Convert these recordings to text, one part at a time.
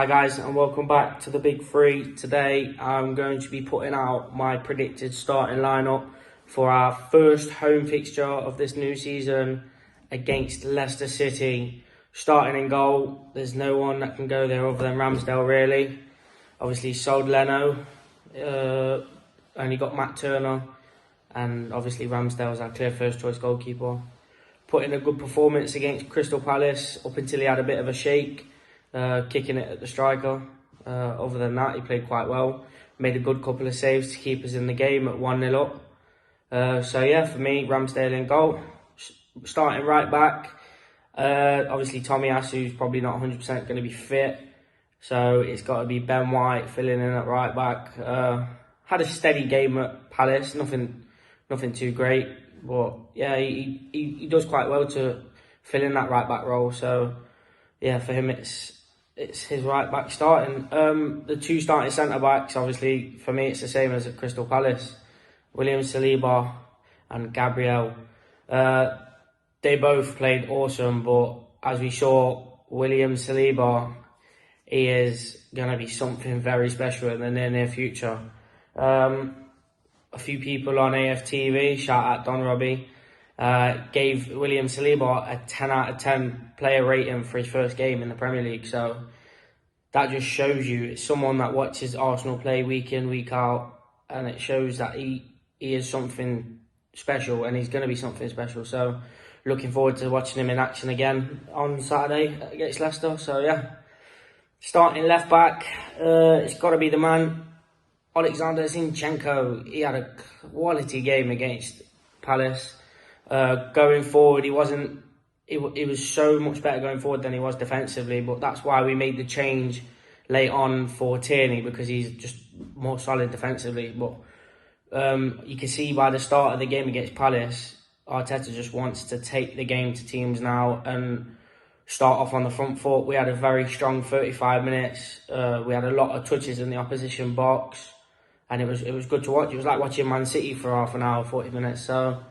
Hi guys, and welcome back to the Big Three. Today I'm going to be putting out my predicted starting lineup for our first home fixture of this new season against Leicester City. Starting in goal, there's no one that can go there other than Ramsdale really. Obviously sold Leno, only got Matt Turner, and obviously Ramsdale's our clear first choice goalkeeper. Put in a good performance against Crystal Palace up until he had a bit of a shake. Kicking it at the striker. Other than that, he played quite well. Made a good couple of saves to keep us in the game at 1-0 up. So yeah, for me, Ramsdale in goal. Starting right back, obviously Tommy Asu's probably not 100% going to be fit. So it's got to be Ben White filling in at right back. Had a steady game at Palace, nothing too great. But yeah, he does quite well to fill in that right back role. So yeah, for him it's his right back starting. The two starting centre backs, obviously for me it's the same as at Crystal Palace. William Saliba and Gabriel. They both played awesome, but as we saw, William Saliba, he is going to be something very special in the near future. A few people on AFTV, shout out Don Robbie, gave William Saliba a 10 out of 10 player rating for his first game in the Premier League. So that just shows you it's someone that watches Arsenal play week in, week out, and it shows that he is something special, and he's going to be something special. So looking forward to watching him in action again on Saturday against Leicester. So yeah, starting left back, it's got to be the man, Alexander Zinchenko. He had a quality game against Palace. Going forward, he was so much better going forward than he was defensively, but that's why we made the change late on for Tierney, because he's just more solid defensively. But you can see by the start of the game against Palace, Arteta just wants to take the game to teams now and start off on the front foot. We had a very strong 35 minutes. We had a lot of touches in the opposition box, and it was good to watch. It was like watching Man City for half an hour, 40 minutes. So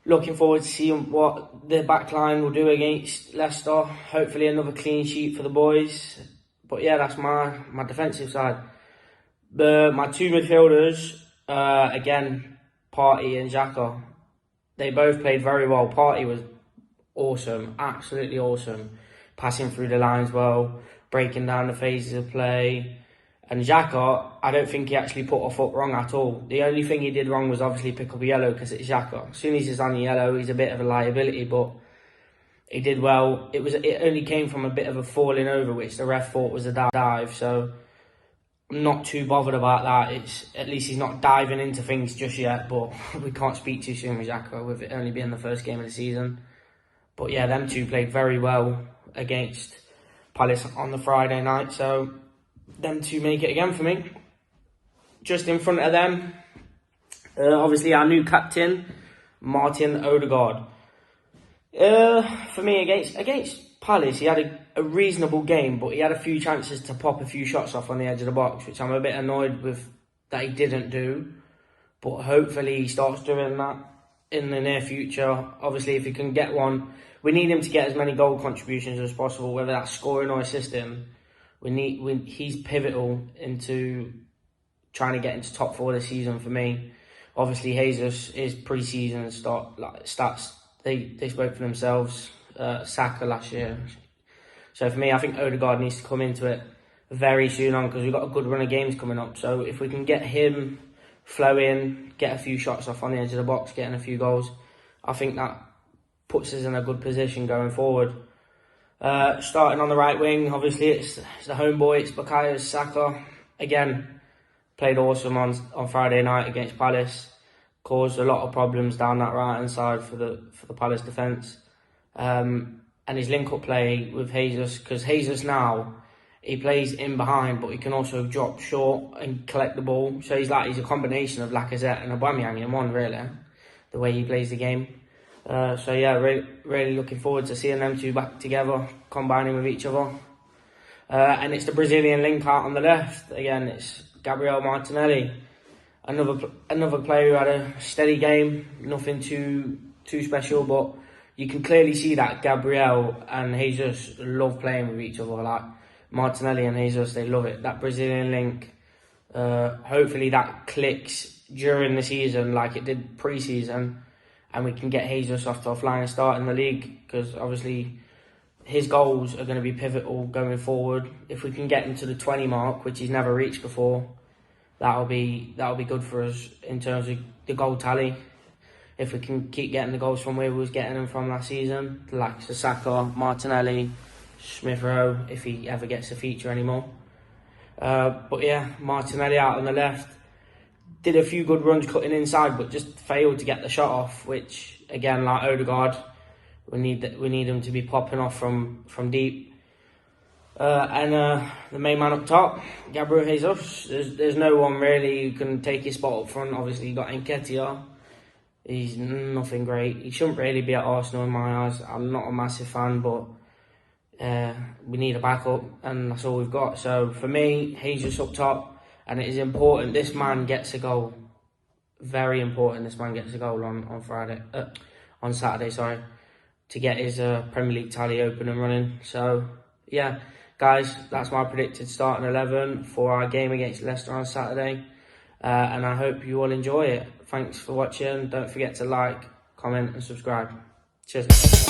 looking forward to seeing what the back line will do against Leicester. Hopefully another clean sheet for the boys. But yeah, that's my defensive side. My two midfielders, again, Partey and Xhaka. They both played very well. Partey was awesome, absolutely awesome. Passing through the lines well, breaking down the phases of play. And Xhaka, I don't think he actually put a foot wrong at all. The only thing he did wrong was obviously pick up a yellow, because it's Xhaka. As soon as he's on the yellow, he's a bit of a liability, but he did well. It only came from a bit of a falling over, which the ref thought was a dive. So I'm not too bothered about that. At least he's not diving into things just yet, but we can't speak too soon with Xhaka, with it only being the first game of the season. But yeah, them two played very well against Palace on the Friday night. So them two make it again for me. Just in front of them, obviously our new captain, Martin Odegaard. For me, against Palace, he had a reasonable game, but he had a few chances to pop a few shots off on the edge of the box, which I'm a bit annoyed with that he didn't do. But hopefully he starts doing that in the near future. Obviously, if he can get one, we need him to get as many goal contributions as possible, whether that's scoring or assisting. He's pivotal into trying to get into top four this season for me. Obviously, Jesus is pre-season stats. They spoke for themselves. Saka last year. So for me, I think Odegaard needs to come into it very soon on, because we've got a good run of games coming up. So if we can get him flowing, get a few shots off on the edge of the box, getting a few goals, I think that puts us in a good position going forward. Starting on the right wing, obviously it's the homeboy, it's Bukayo Saka. Again, played awesome on Friday night against Palace. Caused a lot of problems down that right hand side for the Palace defence. And his link-up play with Jesus, because Jesus now, he plays in behind, but he can also drop short and collect the ball. So he's a combination of Lacazette and Aubameyang in one, really, the way he plays the game. So yeah, really looking forward to seeing them two back together, combining with each other. And it's the Brazilian link out on the left. Again, it's Gabriel Martinelli. Another player who had a steady game, nothing too special, but you can clearly see that Gabriel and Jesus love playing with each other. Like, Martinelli and Jesus, they love it. That Brazilian link, hopefully that clicks during the season like it did pre-season, and we can get Jesus off to a flying start in the league, because obviously his goals are going to be pivotal going forward. If we can get him to the 20 mark, which he's never reached before, that'll be good for us in terms of the goal tally. If we can keep getting the goals from where we was getting them from last season, like Saka, Martinelli, Smith Rowe, if he ever gets a feature anymore. But yeah, Martinelli out on the left. Did a few good runs cutting inside, but just failed to get the shot off, which, again, like Odegaard, we need him to be popping off from deep. And the main man up top, Gabriel Jesus. There's no one really who can take his spot up front. Obviously, you got Nketiah. He's nothing great. He shouldn't really be at Arsenal in my eyes. I'm not a massive fan, but we need a backup, and that's all we've got. So for me, Jesus up top, and it is important this man gets a goal. Very important this man gets a goal on Saturday, sorry, to get his Premier League tally open and running. So yeah, guys, that's my predicted starting 11 for our game against Leicester on Saturday. And I hope you all enjoy it. Thanks for watching. Don't forget to like, comment and subscribe. Cheers.